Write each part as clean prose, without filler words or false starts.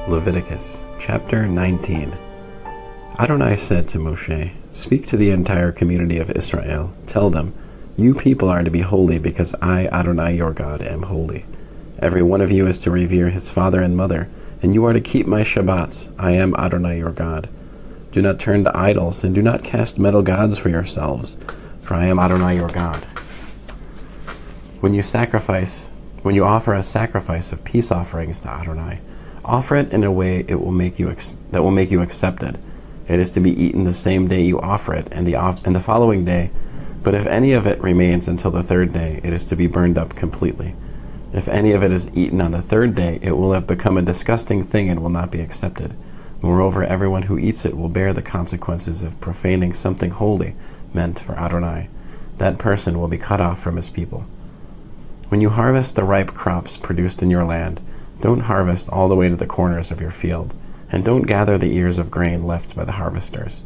Leviticus chapter 19. Adonai said to Moshe, "Speak to the entire community of Israel. Tell them, you people are to be holy because I, Adonai your God, am holy. Every one of you is to revere his father and mother, and you are to keep my Shabbats. I am Adonai your God. Do not turn to idols, and do not cast metal gods for yourselves, for I am Adonai your God. When you offer a sacrifice of peace offerings to Adonai, offer it in a way that will make you accepted. It is to be eaten the same day you offer it, and the following day. But if any of it remains until the third day, it is to be burned up completely. If any of it is eaten on the third day, it will have become a disgusting thing and will not be accepted. Moreover, everyone who eats it will bear the consequences of profaning something holy meant for Adonai. That person will be cut off from his people. When you harvest the ripe crops produced in your land, don't harvest all the way to the corners of your field, and don't gather the ears of grain left by the harvesters.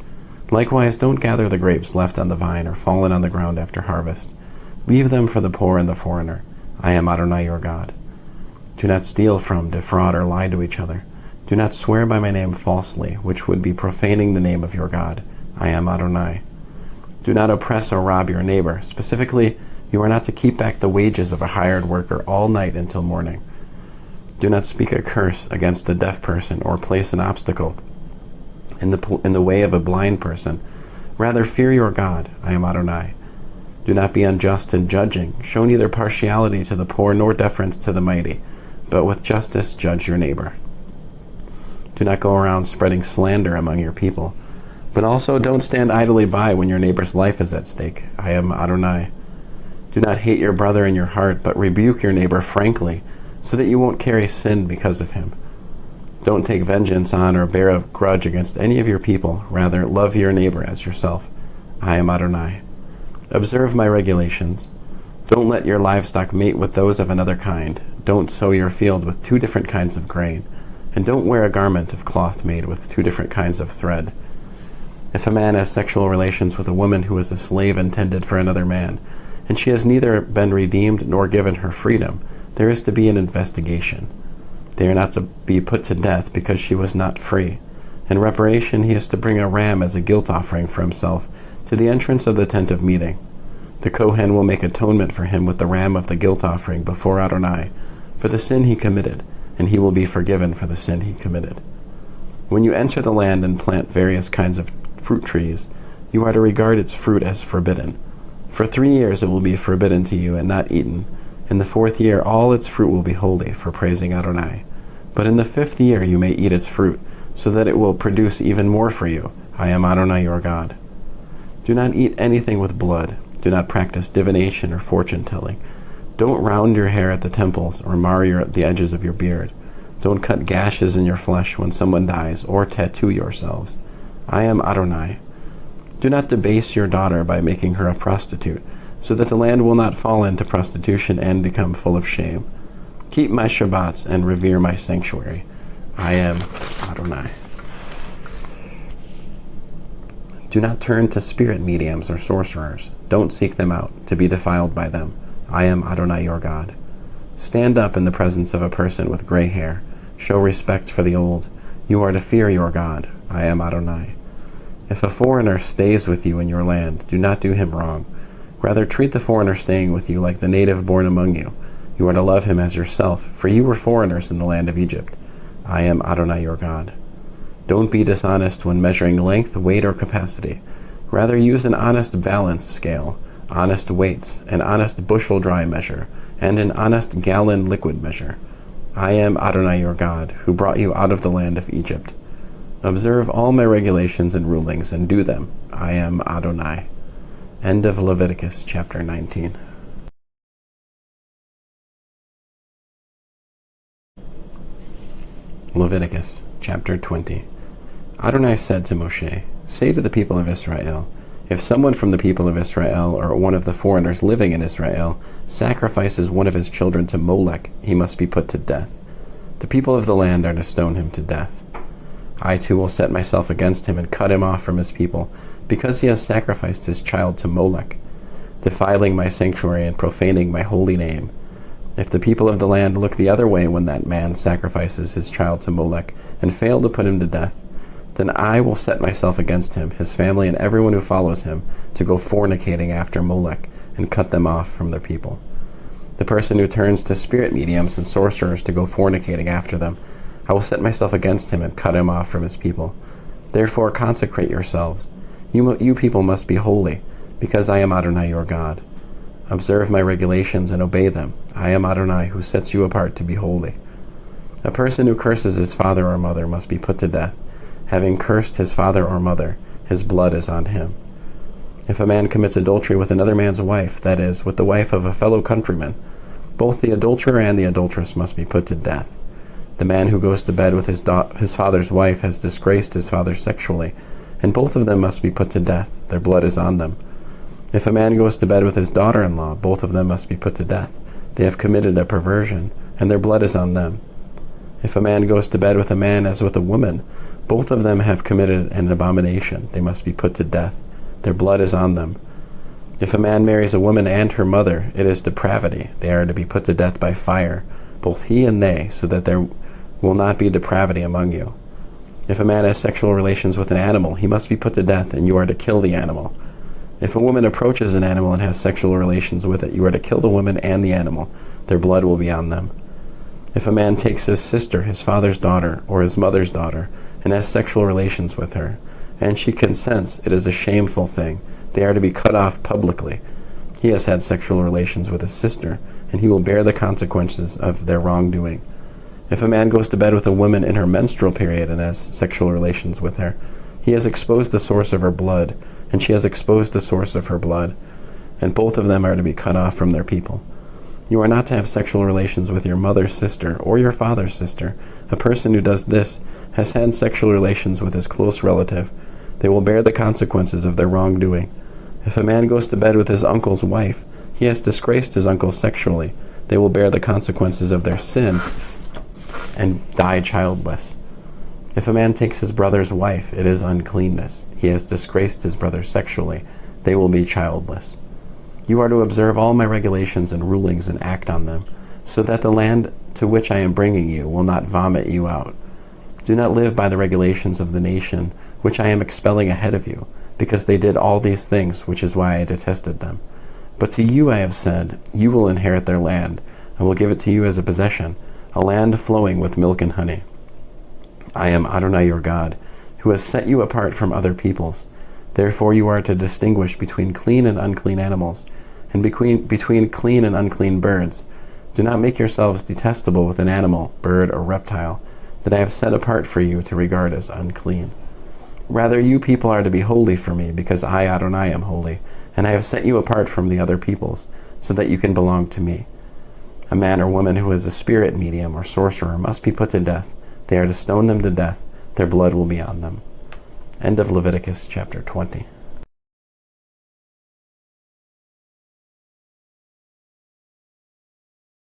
Likewise, don't gather the grapes left on the vine or fallen on the ground after harvest. Leave them for the poor and the foreigner. I am Adonai your God. Do not steal from, defraud, or lie to each other. Do not swear by my name falsely, which would be profaning the name of your God. I am Adonai. Do not oppress or rob your neighbor. Specifically, you are not to keep back the wages of a hired worker all night until morning. Do not speak a curse against a deaf person or place an obstacle in the way of a blind person. Rather, fear your God. I am Adonai. Do not be unjust in judging. Show neither partiality to the poor nor deference to the mighty, but with justice judge your neighbor. Do not go around spreading slander among your people, but also don't stand idly by when your neighbor's life is at stake. I am Adonai. Do not hate your brother in your heart, but rebuke your neighbor frankly, so that you won't carry sin because of him. Don't take vengeance on or bear a grudge against any of your people. Rather, love your neighbor as yourself. I am Adonai. Observe my regulations. Don't let your livestock mate with those of another kind. Don't sow your field with two different kinds of grain. And don't wear a garment of cloth made with two different kinds of thread. If a man has sexual relations with a woman who is a slave intended for another man, and she has neither been redeemed nor given her freedom, there is to be an investigation. They are not to be put to death because she was not free. In reparation, he is to bring a ram as a guilt offering for himself to the entrance of the tent of meeting. The Kohen will make atonement for him with the ram of the guilt offering before Adonai for the sin he committed, and he will be forgiven for the sin he committed. When you enter the land and plant various kinds of fruit trees, you are to regard its fruit as forbidden. For 3 years it will be forbidden to you and not eaten. In the 4th year all its fruit will be holy for praising Adonai. But in the 5th year you may eat its fruit, so that it will produce even more for you. I am Adonai your God. Do not eat anything with blood. Do not practice divination or fortune-telling. Don't round your hair at the temples or mar the edges of your beard. Don't cut gashes in your flesh when someone dies or tattoo yourselves. I am Adonai. Do not debase your daughter by making her a prostitute, so that the land will not fall into prostitution and become full of shame. Keep my Shabbats and revere my sanctuary. I am Adonai. Do not turn to spirit mediums or sorcerers. Don't seek them out to be defiled by them. I am Adonai your God. Stand up in the presence of a person with gray hair. Show respect for the old. You are to fear your God. I am Adonai. If a foreigner stays with you in your land, do not do him wrong. Rather, treat the foreigner staying with you like the native born among you. You are to love him as yourself, for you were foreigners in the land of Egypt. I am Adonai your God. Don't be dishonest when measuring length, weight, or capacity. Rather, use an honest balance scale, honest weights, an honest bushel dry measure, and an honest gallon liquid measure. I am Adonai your God, who brought you out of the land of Egypt. Observe all my regulations and rulings, and do them. I am Adonai. End of Leviticus chapter 19. Leviticus chapter 20. Adonai said to Moshe, "Say to the people of Israel, if someone from the people of Israel or one of the foreigners living in Israel sacrifices one of his children to Molech, he must be put to death. The people of the land are to stone him to death. I too will set myself against him and cut him off from his people, because he has sacrificed his child to Molech, defiling my sanctuary and profaning my holy name. If the people of the land look the other way when that man sacrifices his child to Molech and fail to put him to death, then I will set myself against him, his family, and everyone who follows him to go fornicating after Molech and cut them off from their people. The person who turns to spirit mediums and sorcerers to go fornicating after them, I will set myself against him and cut him off from his people. Therefore consecrate yourselves. You people must be holy, because I am Adonai your God. Observe my regulations and obey them. I am Adonai, who sets you apart to be holy. A person who curses his father or mother must be put to death. Having cursed his father or mother, his blood is on him. If a man commits adultery with another man's wife, that is, with the wife of a fellow countryman, both the adulterer and the adulteress must be put to death. The man who goes to bed with his father's wife has disgraced his father sexually, and both of them must be put to death. Their blood is on them. If a man goes to bed with his daughter-in-law, both of them must be put to death. They have committed a perversion, and their blood is on them. If a man goes to bed with a man as with a woman, both of them have committed an abomination. They must be put to death. Their blood is on them. If a man marries a woman and her mother, it is depravity. They are to be put to death by fire, both he and they, so that there will not be depravity among you. If a man has sexual relations with an animal, he must be put to death, and you are to kill the animal. If a woman approaches an animal and has sexual relations with it, you are to kill the woman and the animal. Their blood will be on them. If a man takes his sister, his father's daughter, or his mother's daughter, and has sexual relations with her, and she consents, it is a shameful thing. They are to be cut off publicly. He has had sexual relations with his sister, and he will bear the consequences of their wrongdoing. If a man goes to bed with a woman in her menstrual period and has sexual relations with her, he has exposed the source of her blood, and she has exposed the source of her blood, and both of them are to be cut off from their people. You are not to have sexual relations with your mother's sister or your father's sister. A person who does this has had sexual relations with his close relative. They will bear the consequences of their wrongdoing. If a man goes to bed with his uncle's wife, he has disgraced his uncle sexually. They will bear the consequences of their sin and die childless. If a man takes his brother's wife, it is uncleanness. He has disgraced his brother sexually. They will be childless. You are to observe all my regulations and rulings and act on them, so that the land to which I am bringing you will not vomit you out. Do not live by the regulations of the nation which I am expelling ahead of you, because they did all these things, which is why I detested them. But to you I have said, you will inherit their land. I will give it to you as a possession, a land flowing with milk and honey. I am Adonai your God, who has set you apart from other peoples. Therefore you are to distinguish between clean and unclean animals, and between clean and unclean birds. Do not make yourselves detestable with an animal, bird, or reptile that I have set apart for you to regard as unclean. Rather, you people are to be holy for me, because I, Adonai, am holy, and I have set you apart from the other peoples, so that you can belong to me. A man or woman who is a spirit medium or sorcerer must be put to death. They are to stone them to death. Their blood will be on them. End of Leviticus chapter 20.